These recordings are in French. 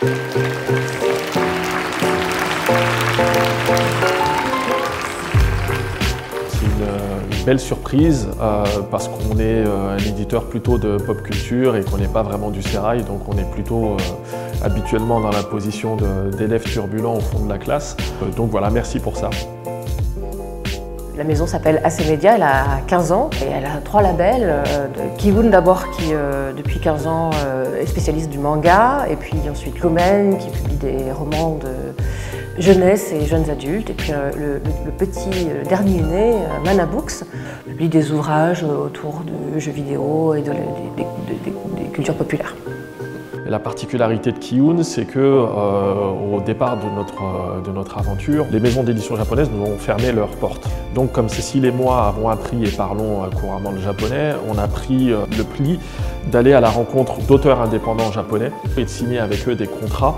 Une belle surprise parce qu'on est un éditeur plutôt de pop culture et qu'on n'est pas vraiment du sérail, donc on est plutôt habituellement dans la position d'élèves turbulents au fond de la classe. Donc voilà, merci pour ça. La maison s'appelle AC Media, elle a 15 ans et elle a 3 labels. Ki-Woon d'abord qui depuis 15 ans est spécialiste du manga, et puis ensuite Lumen qui publie des romans de jeunesse et jeunes adultes, et puis le dernier né, Mana Books, publie des ouvrages autour de jeux vidéo et des cultures populaires. Et la particularité de Ki-Woon, c'est que au départ de notre aventure, les maisons d'édition japonaises nous ont fermé leurs portes. Donc comme Cécile et moi avons appris et parlons couramment le japonais, on a pris le pli d'aller à la rencontre d'auteurs indépendants japonais et de signer avec eux des contrats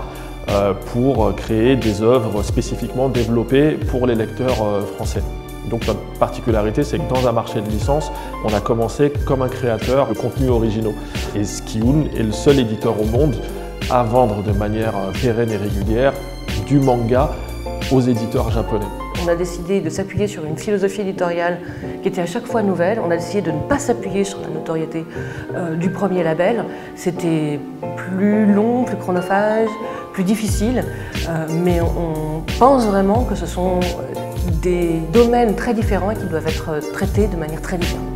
pour créer des œuvres spécifiquement développées pour les lecteurs français. Donc notre particularité, c'est que dans un marché de licence, on a commencé comme un créateur de contenus originaux. Et Ki-Woon est le seul éditeur au monde à vendre de manière pérenne et régulière du manga aux éditeurs japonais. On a décidé de s'appuyer sur une philosophie éditoriale qui était à chaque fois nouvelle. On a décidé de ne pas s'appuyer sur la notoriété du premier label. C'était plus long, plus chronophage, plus difficile, mais on pense vraiment que ce sont des domaines très différents et qui doivent être traités de manière très différente.